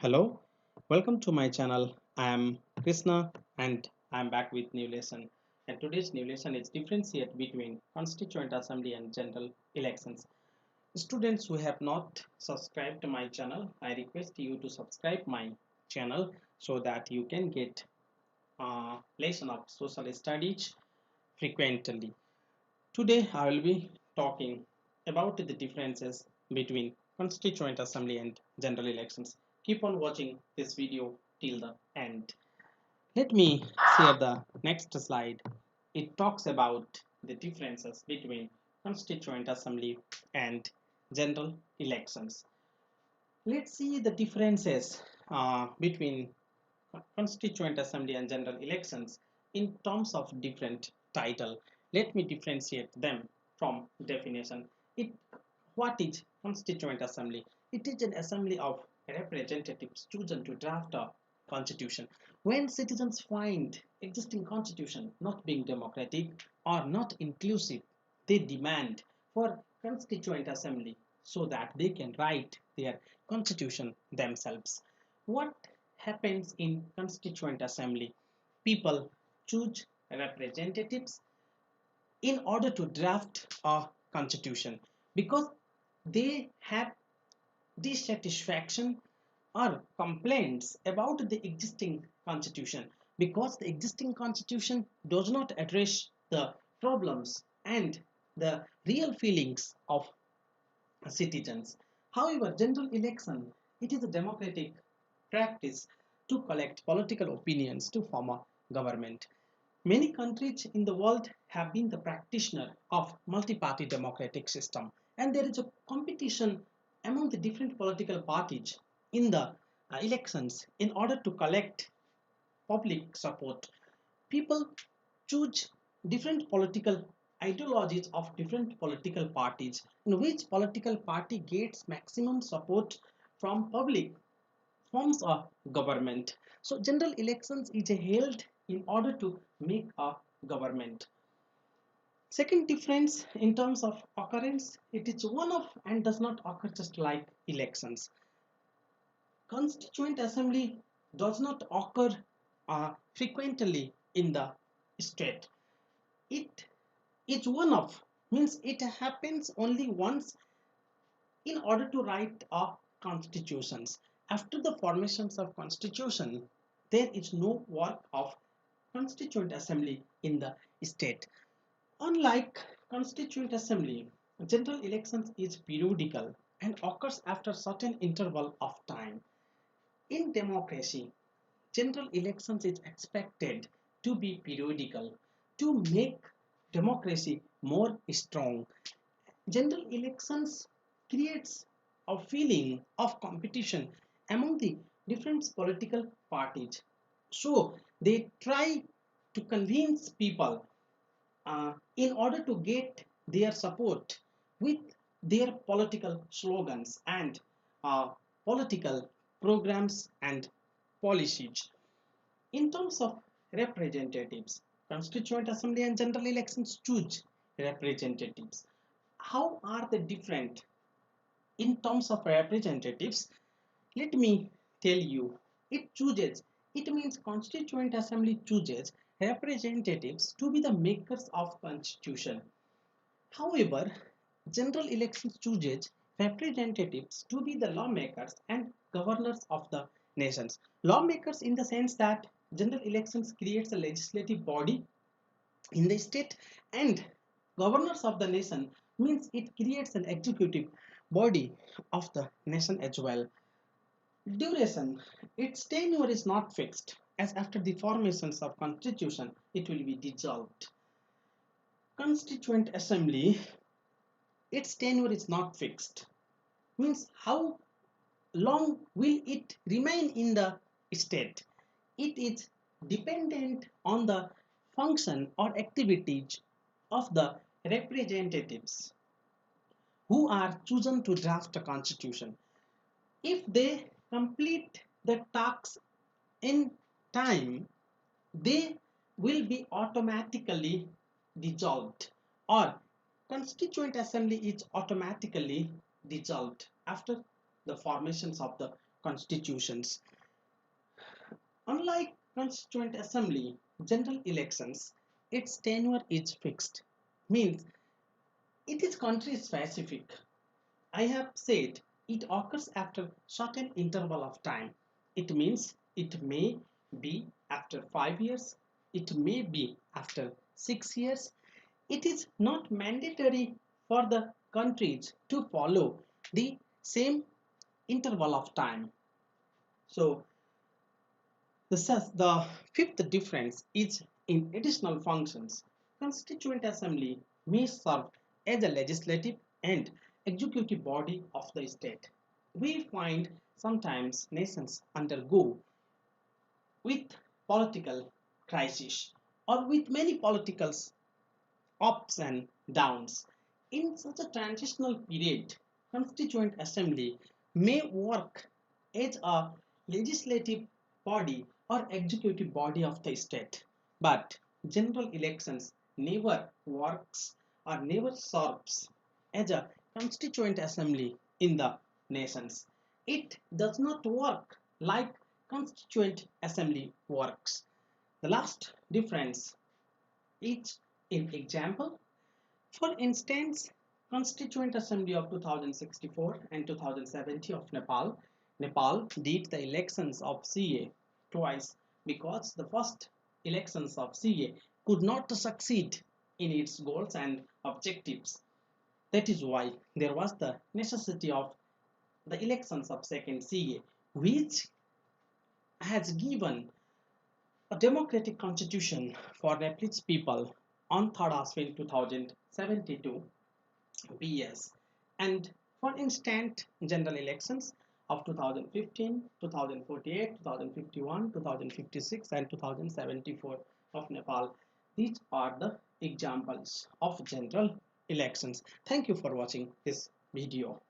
Hello, welcome to my channel. I am Krishna and I am back with new lesson. And today's new lesson is differentiate between Constituent Assembly and general elections. Students who have not subscribed to my channel, I request you to subscribe my channel so that you can get lesson of social studies frequently. Today I will be talking about the differences between Constituent Assembly and general elections. Keep on watching this video till the end. Let me share the next slide. It talks about the differences between Constituent Assembly and general elections. Let's see the differences between Constituent Assembly and general elections in terms of different title. Let me differentiate them from definition. It What is Constituent Assembly? It is an assembly of representatives chosen to draft a constitution. When citizens find existing constitution not being democratic or not inclusive, they demand for Constituent Assembly so that they can write their constitution themselves. What happens in Constituent Assembly? People choose representatives in order to draft a constitution because they have dissatisfaction or complaints about the existing constitution, because the existing constitution does not address the problems and the real feelings of citizens. However, general election, it is a democratic practice to collect political opinions to form a government. Many countries in the world have been the practitioner of multi-party democratic system, and there is a competition among the different political parties in the elections in order to collect public support. People choose different political ideologies of different political parties, in which political party gets maximum support from public forms a government. So general elections is held in order to make a government. Second difference in terms of occurrence, it is one of and does not occur just like elections. Constituent assembly does not occur frequently in the state. It is one of, means it happens only once in order to write a constitutions. After the formations of constitution, there is no work of constituent assembly in the state. Unlike constituent assembly, general elections is periodical and occurs after certain interval of time. In democracy, general elections is expected to be periodical to make democracy more strong. General elections creates a feeling of competition among the different political parties. So they try to convince people in order to get their support with their political slogans and political programs and policies. In terms of representatives, Constituent Assembly and general elections choose representatives. How are they different in terms of representatives? Let me tell you. It means Constituent Assembly chooses representatives to be the makers of constitution. However, general elections chooses representatives to be the lawmakers and governors of the nations. Lawmakers in the sense that general elections creates a legislative body in the state, and governors of the nation means it creates an executive body of the nation as well. Duration, its tenure is not fixed, as after the formations of constitution it will be dissolved. Constituent assembly, its tenure is not fixed, means how long will it remain in the state. It is dependent on the function or activities of the representatives who are chosen to draft a constitution. If they complete the tasks in time, they will be automatically dissolved, or constituent assembly is automatically dissolved after the formations of the constitutions. Unlike Constituent Assembly general elections, its tenure is fixed, means it is country specific. I have said it occurs after certain interval of time. It means it may be after 5 years, it may be after 6 years. It is not mandatory for the countries to follow the same interval of time. So the fifth difference is in additional functions. Constituent Assembly may serve as a legislative and executive body of the state. We find sometimes nations undergo with political crisis or with many political ups and downs. In such a transitional period, Constituent Assembly may work as a legislative body or executive body of the state, but general elections never works or never serves as a Constituent Assembly in the nations. It does not work like Constituent Assembly works. The last difference is in example. For instance, Constituent Assembly of 2064 and 2070 of Nepal did the elections of CA twice because the first elections of CA could not succeed in its goals and objectives. That is why there was the necessity of the elections of second CA, which has given a democratic constitution for Nepalese people on 3rd Ashwin 2072 BS. And for instant general elections of 2015, 2048, 2051, 2056 and 2074 of Nepal. These are the examples of general elections. Thank you for watching this video.